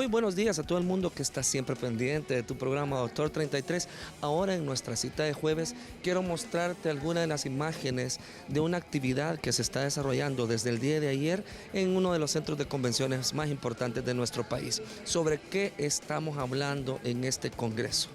Muy buenos días a todo el mundo que está siempre pendiente de tu programa Doctor 33. Ahora en nuestra cita de jueves quiero mostrarte algunas de las imágenes de una actividad que se está desarrollando desde el día de ayer en uno de los centros de convenciones más importantes de nuestro país. ¿Sobre qué estamos hablando en este congreso?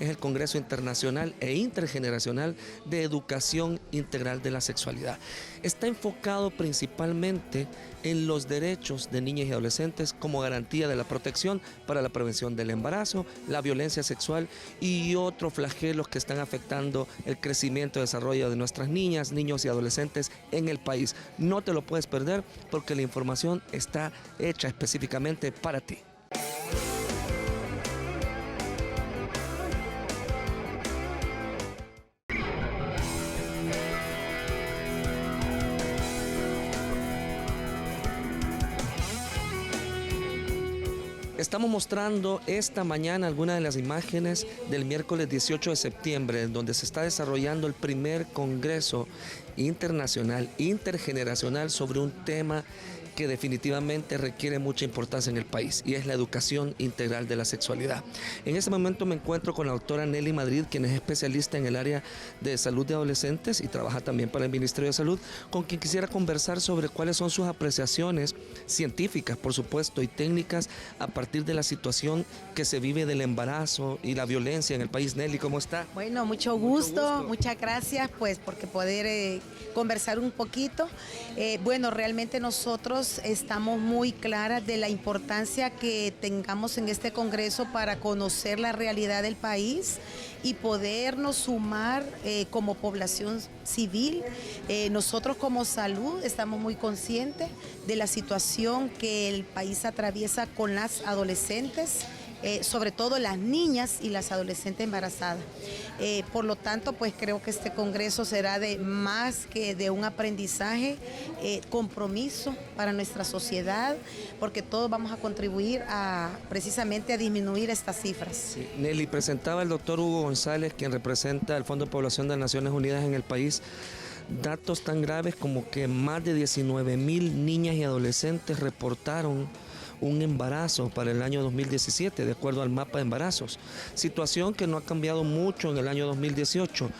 Es el Congreso Internacional e Intergeneracional de Educación Integral de la Sexualidad. Está enfocado principalmente en los derechos de niñas y adolescentes como garantía de la protección para la prevención del embarazo, la violencia sexual y otros flagelos que están afectando el crecimiento y desarrollo de nuestras niñas, niños y adolescentes en el país. No te lo puedes perder porque la información está hecha específicamente para ti. Estamos mostrando esta mañana algunas de las imágenes del miércoles 18 de septiembre, en donde se está desarrollando el primer Congreso Internacional, Intergeneracional sobre un tema que definitivamente requiere mucha importancia en el país y es la educación integral de la sexualidad. En este momento me encuentro con la doctora Nelly Madrid, quien es especialista en el área de salud de adolescentes y trabaja también para el Ministerio de Salud, con quien quisiera conversar sobre cuáles son sus apreciaciones científicas, por supuesto, y técnicas a partir de la situación que se vive del embarazo y la violencia en el país. Nelly, ¿cómo está? Bueno, mucho gusto. Muchas gracias pues porque poder conversar un poquito. Bueno, realmente nosotros estamos muy claras de la importancia que tengamos en este congreso para conocer la realidad del país y podernos sumar como población civil. Nosotros como salud estamos muy conscientes de la situación que el país atraviesa con las adolescentes, sobre todo las niñas y las adolescentes embarazadas. Por lo tanto, pues creo que este congreso será de más que de un aprendizaje, compromiso para nuestra sociedad, porque todos vamos a contribuir precisamente a disminuir estas cifras. Sí. Nelly, presentaba el doctor Hugo González, quien representa el Fondo de Población de las Naciones Unidas en el país, datos tan graves como que más de 19,000 niñas y adolescentes reportaron un embarazo para el año 2017, de acuerdo al mapa de embarazos, situación que no ha cambiado mucho en el año 2018.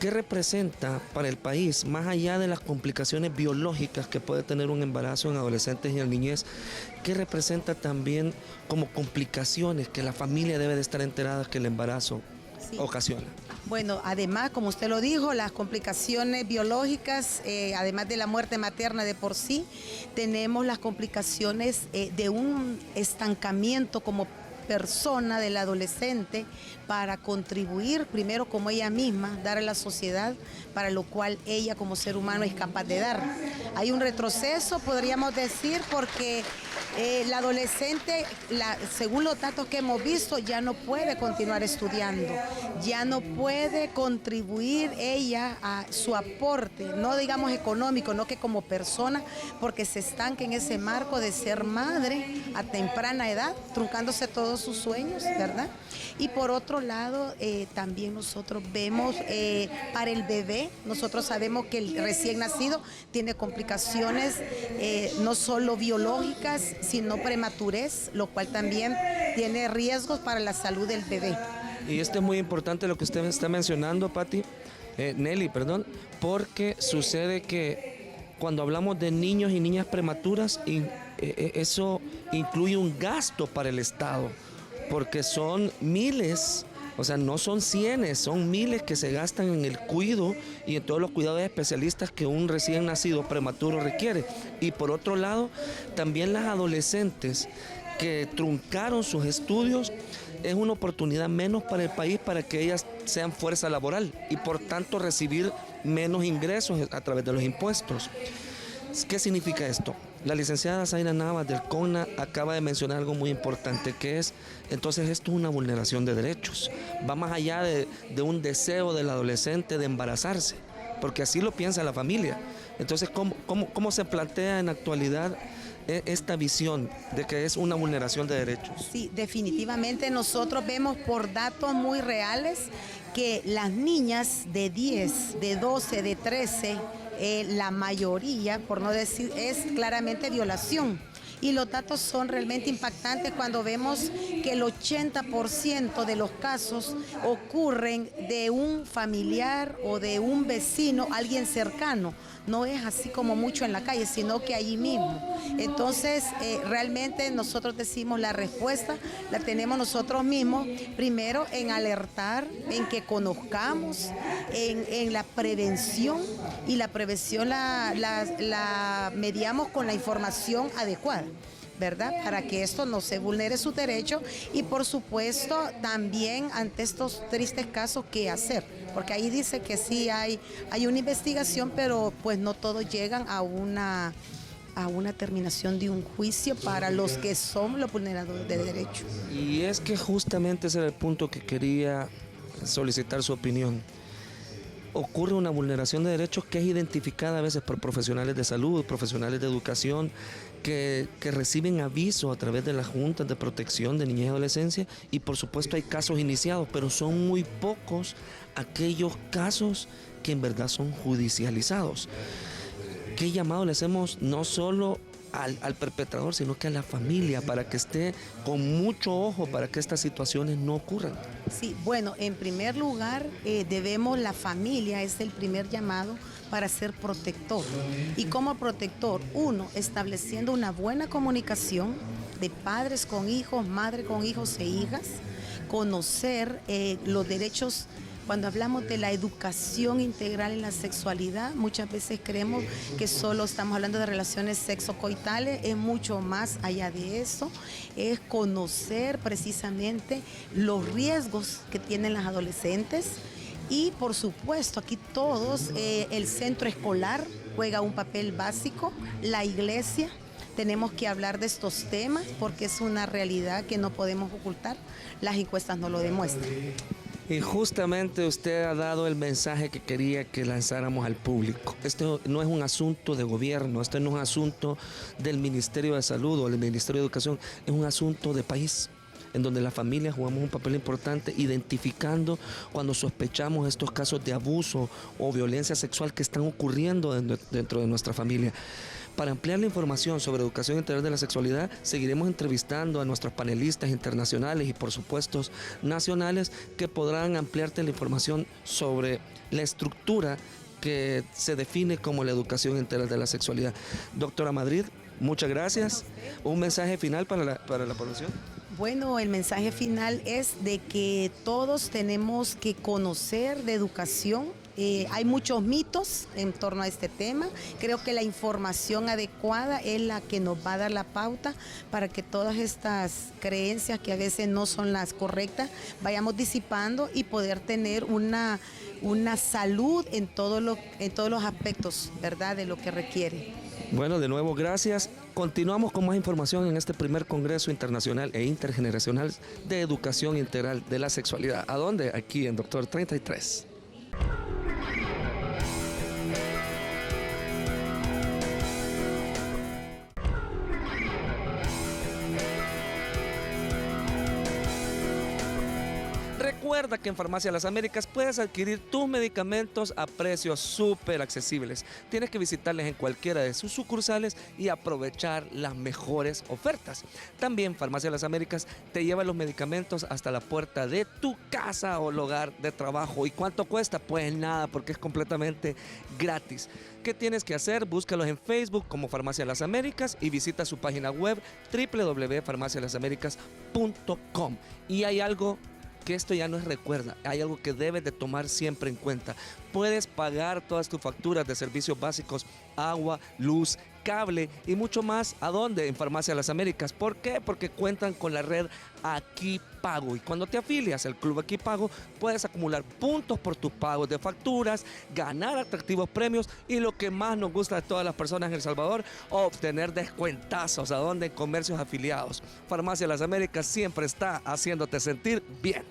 ¿Qué representa para el país, más allá de las complicaciones biológicas que puede tener un embarazo en adolescentes y en niñez, qué representa también como complicaciones que la familia debe de estar enterada que el embarazo ocasiona? Bueno, además, como usted lo dijo, las complicaciones biológicas, además de la muerte materna de por sí, tenemos las complicaciones de un estancamiento como persona del adolescente para contribuir primero como ella misma, dar a la sociedad para lo cual ella como ser humano es capaz de dar. Hay un retroceso, podríamos decir, porque la adolescente, según los datos que hemos visto, ya no puede continuar estudiando, ya no puede contribuir ella a su aporte, no digamos económico, no que como persona, porque se estanca en ese marco de ser madre a temprana edad, truncándose todos sus sueños, ¿verdad? Y por otro lado, también nosotros vemos para el bebé, nosotros sabemos que el recién nacido tiene complicaciones no solo biológicas, sino prematurez, lo cual también tiene riesgos para la salud del bebé. Y esto es muy importante lo que usted está mencionando, Nelly, porque sucede que cuando hablamos de niños y niñas prematuras, eso incluye un gasto para el Estado, porque son miles, o sea, no son cienes, son miles que se gastan en el cuidado y en todos los cuidados especialistas que un recién nacido prematuro requiere. Y por otro lado, también las adolescentes que truncaron sus estudios, es una oportunidad menos para el país para que ellas sean fuerza laboral y por tanto recibir menos ingresos a través de los impuestos. ¿Qué significa esto? La licenciada Zaira Navas del CONA acaba de mencionar algo muy importante, que es, entonces esto es una vulneración de derechos. Va más allá de un deseo del adolescente de embarazarse, porque así lo piensa la familia. Entonces, ¿cómo se plantea en la actualidad esta visión de que es una vulneración de derechos? Sí, definitivamente nosotros vemos por datos muy reales que las niñas de 10, de 12, de 13, la mayoría, por no decir, es claramente violación. Y los datos son realmente impactantes cuando vemos que el 80% de los casos ocurren de un familiar o de un vecino, alguien cercano. No es así como mucho en la calle, sino que allí mismo. Entonces, realmente nosotros decimos la respuesta la tenemos nosotros mismos, primero en alertar, en que conozcamos, en la prevención, y la prevención la mediamos con la información adecuada, ¿verdad? Para que esto no se vulnere su derecho, y por supuesto también ante estos tristes casos, ¿qué hacer? Porque ahí dice que sí hay una investigación, pero pues no todos llegan a una terminación de un juicio para los que son los vulneradores de derechos. Y es que justamente ese era el punto que quería solicitar su opinión. Ocurre una vulneración de derechos que es identificada a veces por profesionales de salud, profesionales de educación, que reciben aviso a través de las juntas de protección de niñez y adolescencia, y por supuesto hay casos iniciados, pero son muy pocos aquellos casos que en verdad son judicializados. ¿Qué llamado le hacemos no solo al perpetrador, sino que a la familia, para que esté con mucho ojo para que estas situaciones no ocurran? Sí, bueno, en primer lugar, la familia es el primer llamado para ser protector. Y como protector, uno, estableciendo una buena comunicación de padres con hijos, madres con hijos e hijas, conocer los derechos. Cuando hablamos de la educación integral en la sexualidad, muchas veces creemos que solo estamos hablando de relaciones sexocoitales, es mucho más allá de eso, es conocer precisamente los riesgos que tienen las adolescentes, y por supuesto aquí todos, el centro escolar juega un papel básico, la iglesia. Tenemos que hablar de estos temas porque es una realidad que no podemos ocultar, las encuestas no lo demuestran. Y justamente usted ha dado el mensaje que quería que lanzáramos al público. Esto no es un asunto de gobierno, esto no es un asunto del Ministerio de Salud o del Ministerio de Educación, es un asunto de país, en donde las familias jugamos un papel importante identificando cuando sospechamos estos casos de abuso o violencia sexual que están ocurriendo dentro de nuestra familia. Para ampliar la información sobre educación integral de la sexualidad, seguiremos entrevistando a nuestros panelistas internacionales y por supuesto nacionales, que podrán ampliarte la información sobre la estructura que se define como la educación integral de la sexualidad. Doctora Madrid, muchas gracias. ¿Un mensaje final para la población? Bueno, el mensaje final es de que todos tenemos que conocer de educación. Hay muchos mitos en torno a este tema. Creo que la información adecuada es la que nos va a dar la pauta para que todas estas creencias, que a veces no son las correctas, vayamos disipando y poder tener una salud en todos los aspectos, ¿verdad?, de lo que requiere. Bueno, de nuevo, gracias. Continuamos con más información en este primer Congreso Internacional e Intergeneracional de Educación Integral de la Sexualidad. ¿A dónde? Aquí en Doctor 33. Recuerda que en Farmacia Las Américas puedes adquirir tus medicamentos a precios súper accesibles. Tienes que visitarles en cualquiera de sus sucursales y aprovechar las mejores ofertas. También Farmacia Las Américas te lleva los medicamentos hasta la puerta de tu casa o lugar de trabajo. ¿Y cuánto cuesta? Pues nada, porque es completamente gratis. ¿Qué tienes que hacer? Búscalos en Facebook como Farmacia Las Américas y visita su página web www.farmacialasaméricas.com. Y hay algo que esto ya no es recuerda, hay algo que debes de tomar siempre en cuenta. Puedes pagar todas tus facturas de servicios básicos, agua, luz, cable y mucho más. ¿A dónde? En Farmacia Las Américas. ¿Por qué? Porque cuentan con la red Aquí Pago. Y cuando te afilias al Club Aquí Pago, puedes acumular puntos por tus pagos de facturas, ganar atractivos premios y lo que más nos gusta de todas las personas en El Salvador, obtener descuentazos. ¿A dónde? En comercios afiliados. Farmacia Las Américas siempre está haciéndote sentir bien.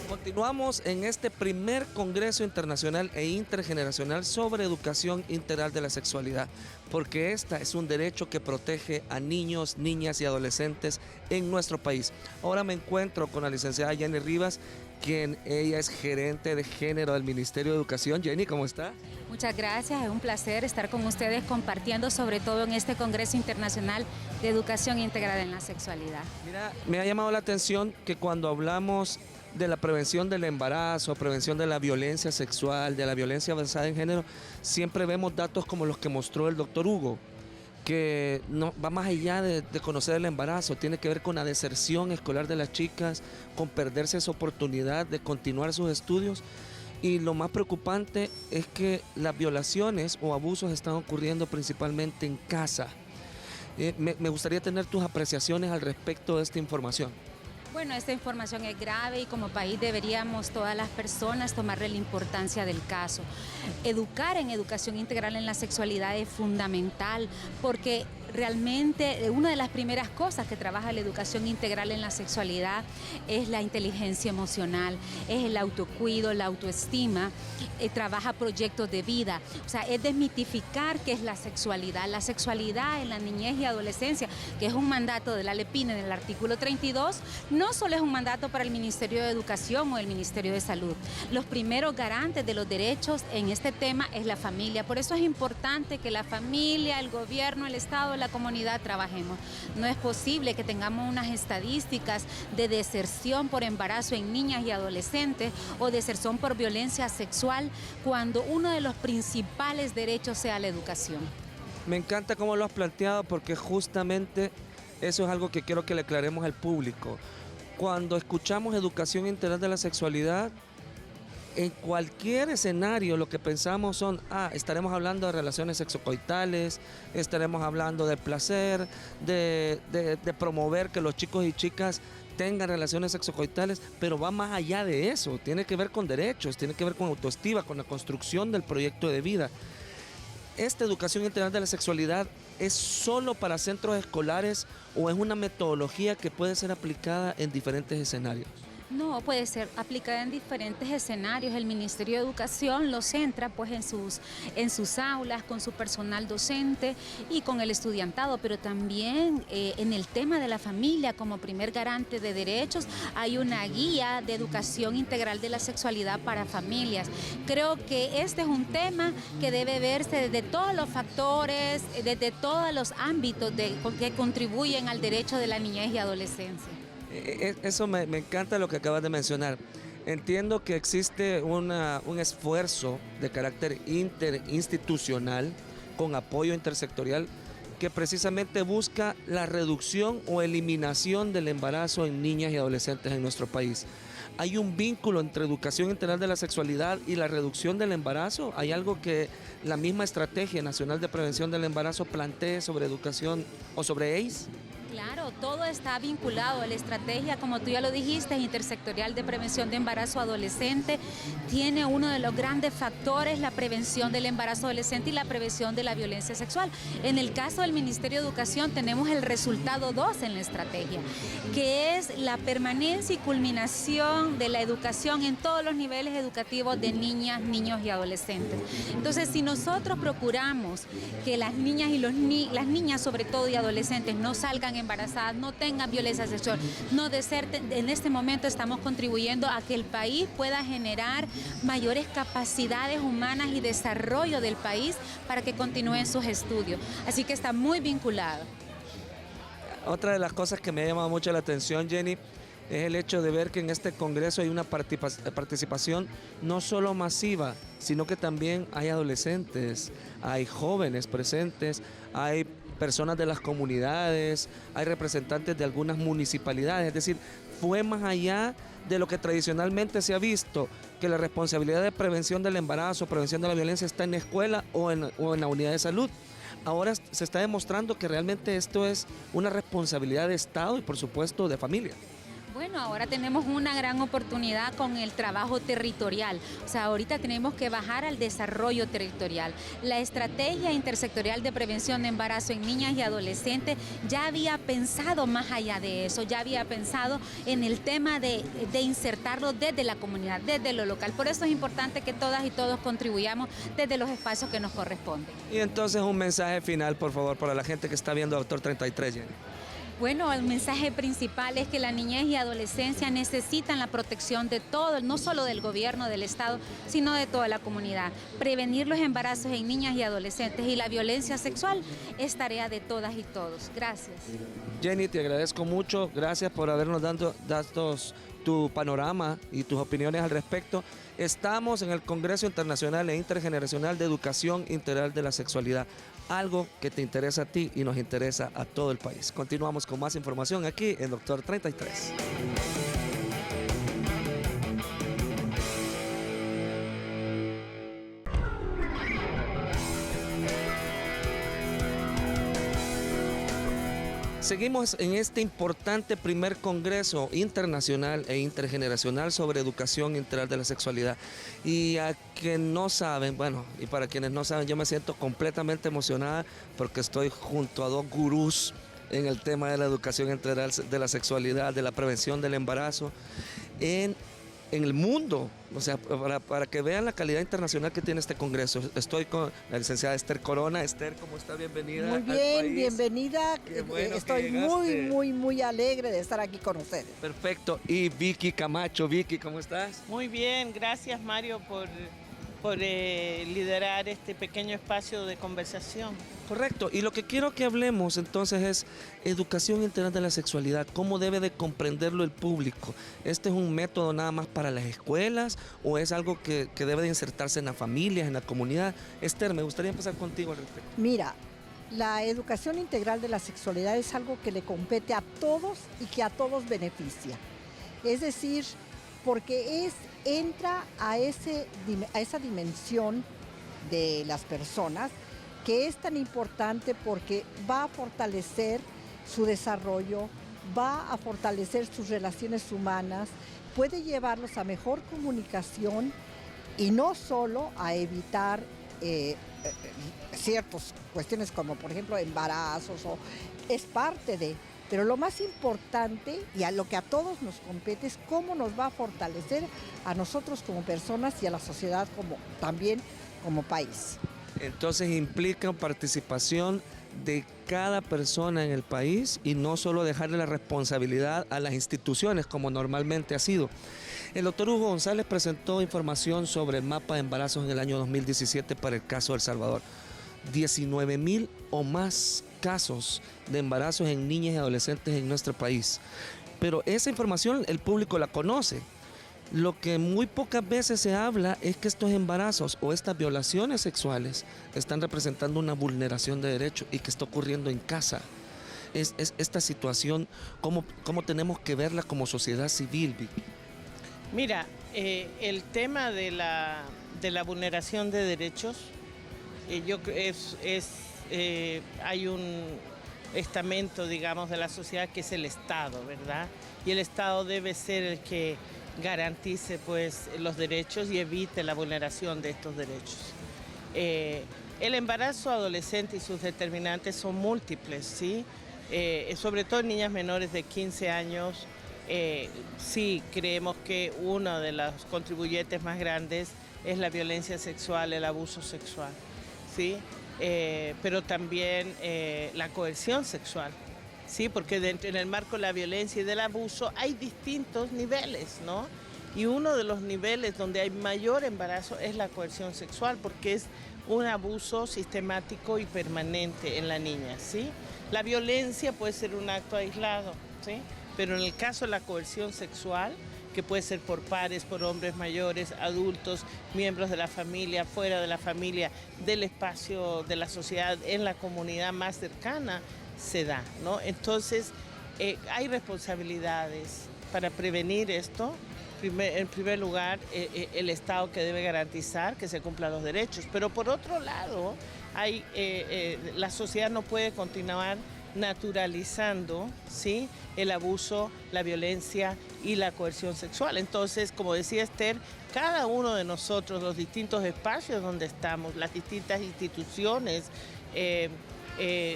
Continuamos en este primer Congreso Internacional e Intergeneracional sobre Educación Integral de la Sexualidad, porque esta es un derecho que protege a niños, niñas y adolescentes en nuestro país. Ahora me encuentro con la licenciada Jenny Rivas, quien ella es gerente de género del Ministerio de Educación. Jenny, ¿cómo está? Muchas gracias, es un placer estar con ustedes compartiendo sobre todo en este Congreso Internacional de Educación Integral en la Sexualidad. Mira, me ha llamado la atención que cuando hablamos de la prevención del embarazo, prevención de la violencia sexual, de la violencia basada en género, siempre vemos datos como los que mostró el doctor Hugo, que no, va más allá de conocer el embarazo, tiene que ver con la deserción escolar de las chicas, con perderse esa oportunidad de continuar sus estudios. Y lo más preocupante es que las violaciones o abusos están ocurriendo principalmente en casa. Me gustaría tener tus apreciaciones al respecto de esta información. Bueno, esta información es grave y como país deberíamos todas las personas tomarle la importancia del caso. Educar en educación integral en la sexualidad es fundamental porque realmente una de las primeras cosas que trabaja la educación integral en la sexualidad es la inteligencia emocional, es el autocuido, la autoestima, trabaja proyectos de vida, o sea, es desmitificar qué es la sexualidad. La sexualidad en la niñez y adolescencia, que es un mandato de la LEPIN en el artículo 32, no solo es un mandato para el Ministerio de Educación o el Ministerio de Salud. Los primeros garantes de los derechos en este tema es la familia, por eso es importante que la familia, el gobierno, el Estado, la comunidad trabajemos. No es posible que tengamos unas estadísticas de deserción por embarazo en niñas y adolescentes o deserción por violencia sexual cuando uno de los principales derechos sea la educación. Me encanta cómo lo has planteado porque justamente eso es algo que quiero que le aclaremos al público. Cuando escuchamos educación integral de la sexualidad, en cualquier escenario lo que pensamos son, estaremos hablando de relaciones sexocoitales, estaremos hablando de placer, de promover que los chicos y chicas tengan relaciones sexocoitales, pero va más allá de eso, tiene que ver con derechos, tiene que ver con autoestima, con la construcción del proyecto de vida. ¿Esta educación integral de la sexualidad es solo para centros escolares o es una metodología que puede ser aplicada en diferentes escenarios? No, puede ser aplicada en diferentes escenarios. El Ministerio de Educación lo centra pues en sus aulas, con su personal docente y con el estudiantado, pero también en el tema de la familia como primer garante de derechos hay una guía de educación integral de la sexualidad para familias. Creo que este es un tema que debe verse desde todos los factores, desde todos los ámbitos que contribuyen al derecho de la niñez y adolescencia. Eso me encanta lo que acabas de mencionar. Entiendo que existe un esfuerzo de carácter interinstitucional con apoyo intersectorial que precisamente busca la reducción o eliminación del embarazo en niñas y adolescentes en nuestro país. ¿Hay un vínculo entre educación integral de la sexualidad y la reducción del embarazo? ¿Hay algo que la misma Estrategia Nacional de Prevención del Embarazo plantee sobre educación o sobre AIDS? Claro, todo está vinculado. La estrategia, como tú ya lo dijiste, intersectorial de prevención de embarazo adolescente, tiene uno de los grandes factores, la prevención del embarazo adolescente y la prevención de la violencia sexual. En el caso del Ministerio de Educación tenemos el resultado 2 en la estrategia, que es la permanencia y culminación de la educación en todos los niveles educativos de niñas, niños y adolescentes. Entonces, si nosotros procuramos que las niñas y las niñas sobre todo y adolescentes no salgan embarazadas, no tengan violencia sexual, no deserten, en este momento estamos contribuyendo a que el país pueda generar mayores capacidades humanas y desarrollo del país para que continúen sus estudios. Así que está muy vinculado. Otra de las cosas que me ha llamado mucho la atención, Jenny, es el hecho de ver que en este Congreso hay una participación no solo masiva, sino que también hay adolescentes, hay jóvenes presentes, hay personas de las comunidades, hay representantes de algunas municipalidades, es decir, fue más allá de lo que tradicionalmente se ha visto, que la responsabilidad de prevención del embarazo, prevención de la violencia está en la escuela o en la unidad de salud. Ahora se está demostrando que realmente esto es una responsabilidad de Estado y por supuesto de familia. Bueno, ahora tenemos una gran oportunidad con el trabajo territorial. O sea, ahorita tenemos que bajar al desarrollo territorial. La estrategia intersectorial de prevención de embarazo en niñas y adolescentes ya había pensado más allá de eso, ya había pensado en el tema de insertarlo desde la comunidad, desde lo local. Por eso es importante que todas y todos contribuyamos desde los espacios que nos corresponden. Y entonces un mensaje final, por favor, para la gente que está viendo Doctor 33, Jenny. Bueno, el mensaje principal es que la niñez y adolescencia necesitan la protección de todo, no solo del gobierno, del Estado, sino de toda la comunidad. Prevenir los embarazos en niñas y adolescentes y la violencia sexual es tarea de todas y todos. Gracias. Jenny, te agradezco mucho. Gracias por habernos dado tu panorama y tus opiniones al respecto. Estamos en el Congreso Internacional e Intergeneracional de Educación Integral de la Sexualidad, algo que te interesa a ti y nos interesa a todo el país. Continuamos con más información aquí en Doctor 33. Seguimos en este importante primer Congreso Internacional e Intergeneracional sobre Educación Integral de la Sexualidad. Y a quienes no saben, bueno, y para quienes no saben, yo me siento completamente emocionada porque estoy junto a dos gurús en el tema de la educación integral de la sexualidad, de la prevención del embarazo en el mundo. O sea, para que vean la calidad internacional que tiene este congreso. Estoy con la licenciada Esther Corona. Esther, ¿cómo está? Bienvenida. Muy bien, bienvenida. Bueno, estoy muy alegre de estar aquí con ustedes. Perfecto. Y Vicky Camacho. Vicky, ¿cómo estás? Muy bien, gracias Mario por liderar este pequeño espacio de conversación. Correcto, y lo que quiero que hablemos entonces es educación integral de la sexualidad, cómo debe de comprenderlo el público. ¿Este es un método nada más para las escuelas o es algo que debe de insertarse en las familias, en la comunidad? Esther, me gustaría empezar contigo al respecto. Mira, la educación integral de la sexualidad es algo que le compete a todos y que a todos beneficia. Es decir, porque entra a esa dimensión de las personas que es tan importante porque va a fortalecer su desarrollo, va a fortalecer sus relaciones humanas, puede llevarlos a mejor comunicación y no solo a evitar ciertas cuestiones como por ejemplo embarazos, es parte de... Pero lo más importante y a lo que a todos nos compete es cómo nos va a fortalecer a nosotros como personas y a la sociedad también como país. Entonces implica participación de cada persona en el país y no solo dejarle la responsabilidad a las instituciones como normalmente ha sido. El doctor Hugo González presentó información sobre el mapa de embarazos en el año 2017 para el caso de El Salvador. 19,000 o más casos de embarazos en niñas y adolescentes en nuestro país. Pero esa información el público la conoce. Lo que muy pocas veces se habla es que estos embarazos o estas violaciones sexuales están representando una vulneración de derechos y que está ocurriendo en casa. Es esta situación, ¿cómo tenemos que verla como sociedad civil, Vicky? Mira, el tema de la vulneración de derechos, hay un estamento, digamos, de la sociedad que es el Estado, ¿verdad? Y el Estado debe ser el que garantice, pues, los derechos y evite la vulneración de estos derechos. El embarazo adolescente y sus determinantes son múltiples, ¿sí? Sobre todo en niñas menores de 15 años, sí creemos que uno de los contribuyentes más grandes es la violencia sexual, el abuso sexual, ¿sí? Pero también la coerción sexual, ¿sí? Porque en el marco de la violencia y del abuso hay distintos niveles, ¿no? Y uno de los niveles donde hay mayor embarazo es la coerción sexual, porque es un abuso sistemático y permanente en la niña, ¿sí? La violencia puede ser un acto aislado, ¿sí? Pero en el caso de la coerción sexual, que puede ser por pares, por hombres mayores, adultos, miembros de la familia, fuera de la familia, del espacio de la sociedad, en la comunidad más cercana, se da, ¿no? Entonces, hay responsabilidades para prevenir esto. En primer lugar, el Estado que debe garantizar que se cumplan los derechos, pero por otro lado, la sociedad no puede continuar naturalizando, ¿sí?, el abuso, la violencia y la coerción sexual. Entonces, como decía Esther, cada uno de nosotros, los distintos espacios donde estamos, las distintas instituciones,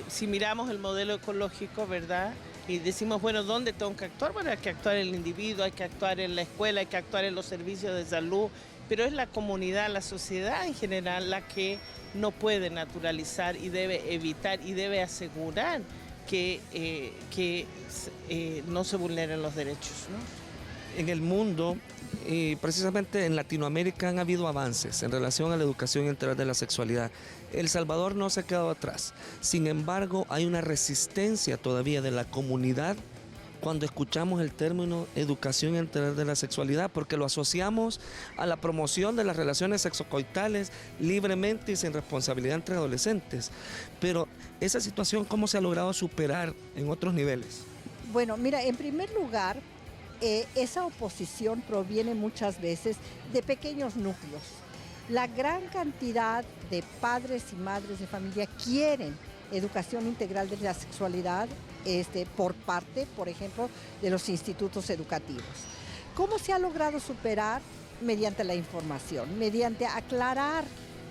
si miramos el modelo ecológico, ¿verdad?, y decimos, bueno, ¿dónde tengo que actuar? Bueno, hay que actuar en el individuo, hay que actuar en la escuela, hay que actuar en los servicios de salud, pero es la comunidad, la sociedad en general la que no puede naturalizar y debe evitar y debe asegurar que no se vulneren los derechos, ¿no? En el mundo y precisamente en Latinoamérica han habido avances en relación a la educación integral de la sexualidad. El Salvador no se ha quedado atrás. Sin embargo, hay una resistencia todavía de la comunidad cuando escuchamos el término educación integral de la sexualidad, porque lo asociamos a la promoción de las relaciones sexocoitales libremente y sin responsabilidad entre adolescentes. Pero esa situación, ¿cómo se ha logrado superar en otros niveles? Bueno, mira, en primer lugar, esa oposición proviene muchas veces de pequeños núcleos. La gran cantidad de padres y madres de familia quieren educación integral de la sexualidad por parte, por ejemplo, de los institutos educativos. ¿Cómo se ha logrado superar? Mediante la información, mediante aclarar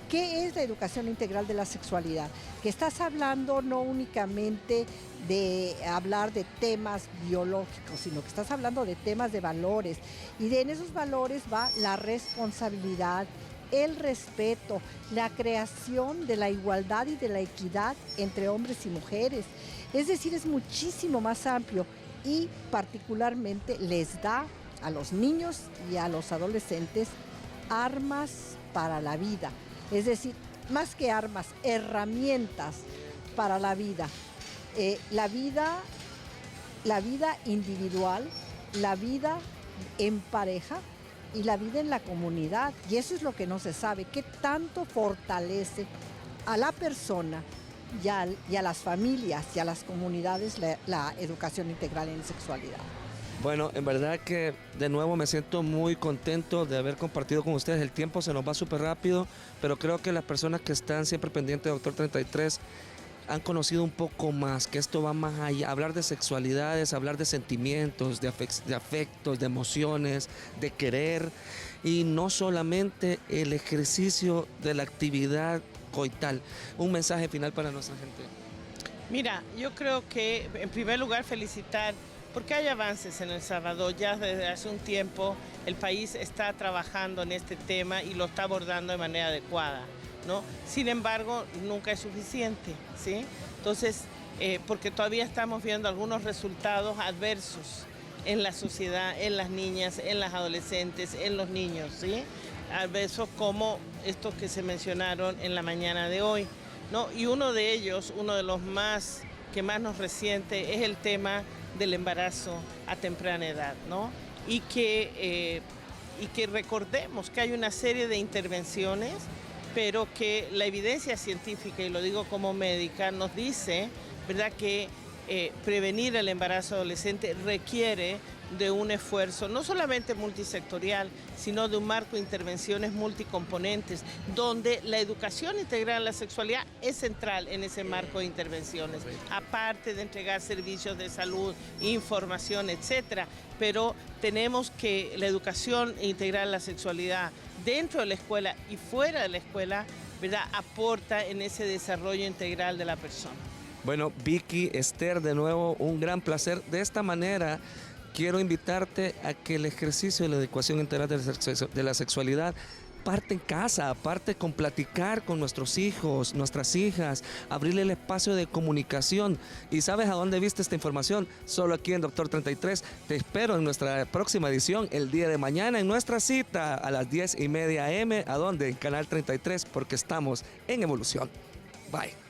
qué es la educación integral de la sexualidad, que estás hablando no únicamente de hablar de temas biológicos, sino que estás hablando de temas de valores, y en esos valores va la responsabilidad, el respeto, la creación de la igualdad y de la equidad entre hombres y mujeres. Es decir, es muchísimo más amplio y particularmente les da a los niños y a los adolescentes armas para la vida. Es decir, más que armas, herramientas para la vida. La vida individual, la vida en pareja y la vida en la comunidad. Y eso es lo que no se sabe, qué tanto fortalece a la persona y a las familias y a las comunidades la educación integral en sexualidad. Bueno, en verdad que de nuevo me siento muy contento de haber compartido con ustedes. El tiempo se nos va súper rápido, pero creo que las personas que están siempre pendientes de Doctor 33 han conocido un poco más, que esto va más allá. Hablar de sexualidades, hablar de sentimientos, de afectos, de emociones, de querer, y no solamente el ejercicio de la actividad coital. Un mensaje final para nuestra gente. Mira, yo creo que en primer lugar felicitar porque hay avances en El Salvador. Ya desde hace un tiempo el país está trabajando en este tema y lo está abordando de manera adecuada, ¿no? Sin embargo, nunca es suficiente, ¿sí? Entonces, porque todavía estamos viendo algunos resultados adversos en la sociedad, en las niñas, en las adolescentes, en los niños, ¿sí? Adversos como estos que se mencionaron en la mañana de hoy, ¿no? Y uno de ellos, uno de los que más nos resiente, es el tema del embarazo a temprana edad, ¿no? Y que recordemos que hay una serie de intervenciones, pero que la evidencia científica, y lo digo como médica, nos dice, ¿verdad?, que prevenir el embarazo adolescente requiere de un esfuerzo no solamente multisectorial, sino de un marco de intervenciones multicomponentes, donde la educación integral en la sexualidad es central en ese marco de intervenciones, aparte de entregar servicios de salud, información, etcétera. Pero tenemos que la educación integral en la sexualidad dentro de la escuela y fuera de la escuela, ¿verdad?, aporta en ese desarrollo integral de la persona. Bueno, Vicky, Esther, de nuevo, un gran placer. De esta manera, quiero invitarte a que el ejercicio de la educación integral de la sexualidad parte en casa, parte con platicar con nuestros hijos, nuestras hijas, abrirle el espacio de comunicación. ¿Y sabes a dónde viste esta información? Solo aquí en Doctor 33. Te espero en nuestra próxima edición, el día de mañana, en nuestra cita a las 10:30 AM. ¿A dónde? En Canal 33, porque estamos en evolución. Bye.